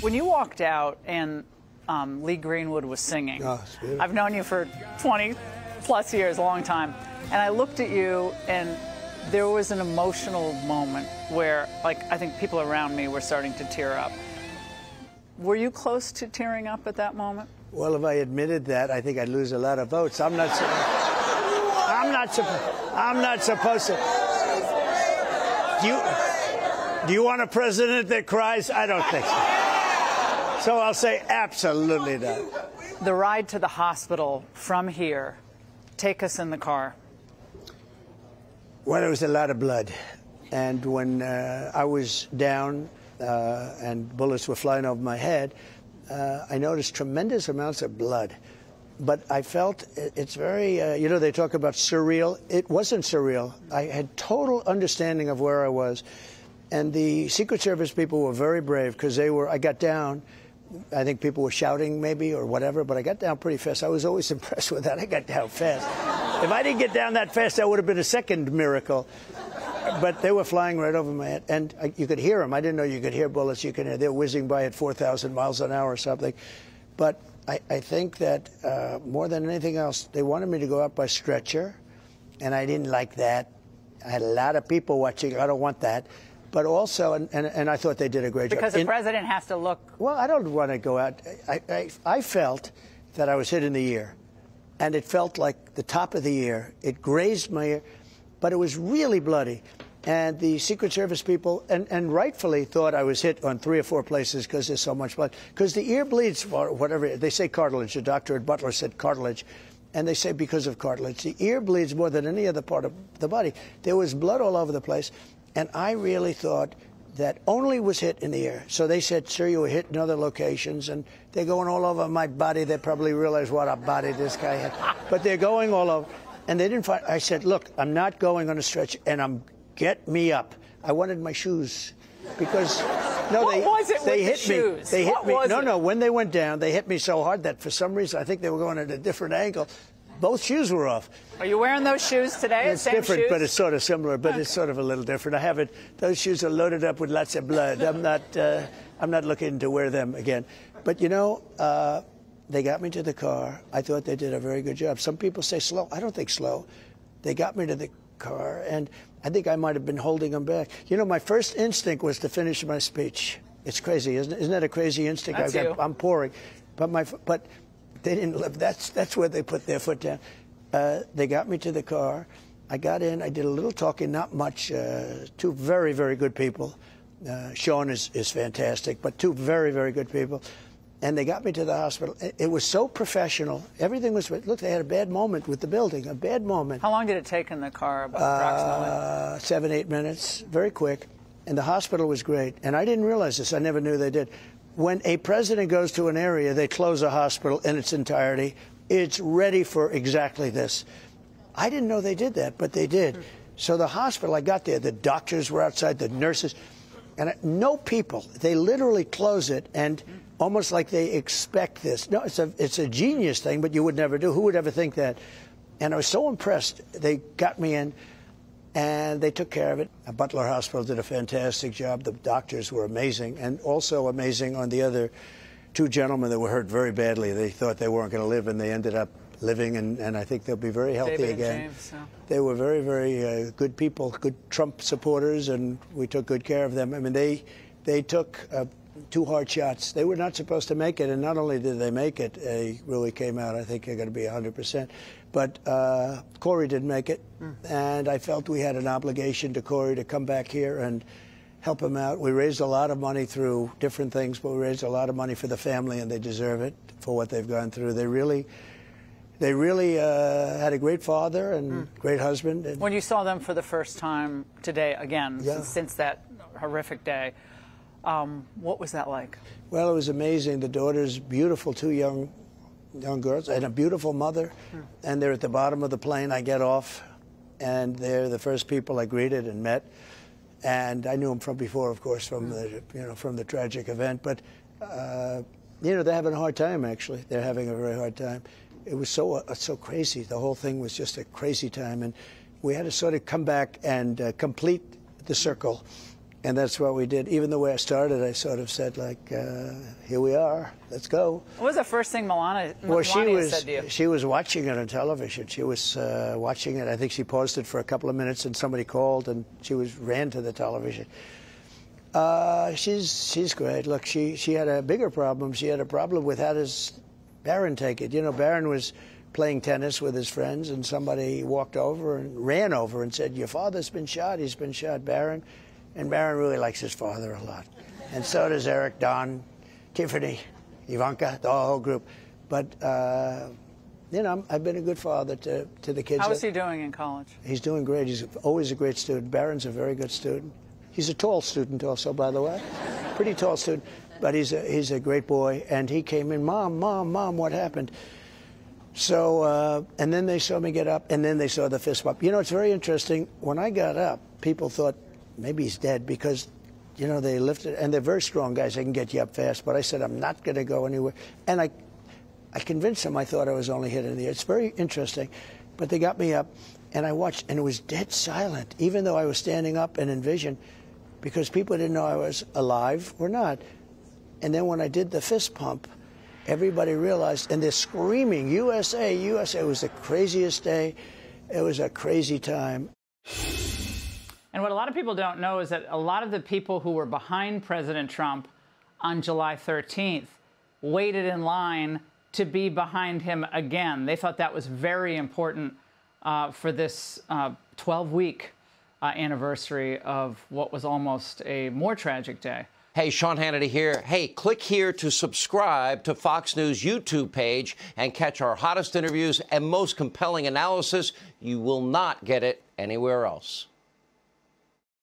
When you walked out and Lee Greenwood was singing, I've known you for 20+ years, a long time, and I looked at you and there was an emotional moment where, like, I think people around me were starting to tear up. Were you close to tearing up at that moment? Well, if I admitted that, I think I'd lose a lot of votes. I'm not supposed to. Do you want a president that cries? I don't think so. So I'll say absolutely not. The ride to the hospital from here, take us in the car. Well, there was a lot of blood. And when I was down and bullets were flying over my head, I noticed tremendous amounts of blood. But I felt it's very, you know, they talk about surreal. It wasn't surreal. I had total understanding of where I was. And the Secret Service people were very brave because I got down. I think people were shouting maybe or whatever, but I got down pretty fast. I was always impressed with that. I got down fast. If I didn't get down that fast, that would have been a second miracle. But they were flying right over my head, and you could hear them. I didn't know you could hear bullets. You could hear, they're whizzing by at 4,000 miles an hour or something. But I think that more than anything else, they wanted me to go out by stretcher, and I didn't like that. I had a lot of people watching. I don't want that. But also, and I thought they did a great job. Because the president has to look. Well, I don't want to go out. I felt that I was hit in the ear, and it felt like the top of the ear. It grazed my ear, but it was really bloody. And the Secret Service people, and rightfully thought I was hit on 3 or 4 places because there's so much blood. Because the ear bleeds, or whatever, they say cartilage. The doctor at Butler said cartilage. And they say because of cartilage. The ear bleeds more than any other part of the body. There was blood all over the place. And I really thought that only was hit in the ear. So they said, sir, you were hit in other locations. And they're going all over my body. They probably realized what a body this guy had. But they're going all over. And they didn't find. I said, look, I'm not going on a stretcher. And get me up. I wanted my shoes. Because, no, they hit me. They hit me. No, when they went down, they hit me so hard that for some reason, I think they were going at a different angle. Both shoes were off. Are you wearing those shoes today? It's different, but it's sort of similar, but it's sort of a little different. I haven't. Those shoes are loaded up with lots of blood. I'm not looking to wear them again. But you know, they got me to the car. I thought they did a very good job. Some people say slow. I don't think slow. They got me to the car, and I think I might have been holding them back. You know, my first instinct was to finish my speech. It's crazy, isn't it? Isn't that a crazy instinct? I'm pouring, but they didn't live. That's where they put their foot down. They got me to the car. I got in. I did a little talking, not much. 2 very, very good people. Sean is fantastic, but 2 very, very good people. And they got me to the hospital. It was so professional. Everything was. Look, they had a bad moment with the building. A bad moment. How long did it take in the car? Approximately 7, 8 minutes. Very quick. And the hospital was great. And I didn't realize this. I never knew they did. When a president goes to an area, they close a hospital in its entirety. It's ready for exactly this. I didn't know they did that, but they did. So the hospital, I got there, the doctors were outside, the nurses, and no people. They literally close it, and almost like they expect this. No, it's a genius thing, but you would never do. Who would ever think that? And I was so impressed. They got me in, and they took care of it. Butler Hospital did a fantastic job. The doctors were amazing, and also amazing on the other 2 gentlemen that were hurt very badly. They thought they weren't going to live, and they ended up living, and I think they'll be very healthy David again. And James, yeah. They were very, very good people, good Trump supporters, and we took good care of them. I mean, they took 2 hard shots. They were not supposed to make it, and not only did they make it, they really came out. I think they're going to be 100%. But Corey didn't make it, and I felt we had an obligation to Corey to come back here and help him out. We raised a lot of money through different things, but we raised a lot of money for the family, and they deserve it for what they've gone through. They really had a great father and great husband. And when you saw them for the first time today, again, since that horrific day, what was that like? Well, it was amazing. The daughter's beautiful, 2 young girls, and a beautiful mother. And they're at the bottom of the plane. I get off, and they're the first people I greeted and met. And I knew them from before, of course, from the tragic event. But they're having a hard time. Actually, they're having a very hard time. It was so crazy. The whole thing was just a crazy time, and we had to sort of come back and complete the circle. And that's what we did. Even the way I started, I sort of said, like, here we are, let's go. What was the first thing Melania said to you? She was watching it on television. She was watching it. I think she paused it for a couple of minutes, and somebody called, and she ran to the television. She's great. Look, she had a bigger problem. She had a problem with how does Barron take it. You know, Barron was playing tennis with his friends, and somebody walked over and ran over and said, your father's been shot. He's been shot, Barron. And Barron really likes his father a lot. And so does Eric, Don, Tiffany, Ivanka, the whole group. But, you know, I've been a good father to the kids. How is he doing in college? He's doing great. He's always a great student. Barron's a very good student. He's a tall student also, by the way. Pretty tall student. But he's a great boy. And he came in, Mom, what happened? So, and then they saw me get up, and then they saw the fist bump. You know, it's very interesting. When I got up, people thought, maybe he's dead, because, you know, they lifted, and they're very strong guys. They can get you up fast. But I said, I'm not going to go anywhere. And I convinced them I thought I was only hit in the air. It's very interesting. But they got me up, and I watched, and it was dead silent, even though I was standing up and in vision, because people didn't know I was alive or not. And then when I did the fist pump, everybody realized, and they're screaming, USA, USA. It was the craziest day. It was a crazy time. And what a lot of people don't know is that a lot of the people who were behind President Trump on July 13th waited in line to be behind him again. They thought that was very important for this 12-week anniversary of what was almost a more tragic day. Hey, Sean Hannity here. Hey, click here to subscribe to Fox News YouTube page and catch our hottest interviews and most compelling analysis. You will not get it anywhere else.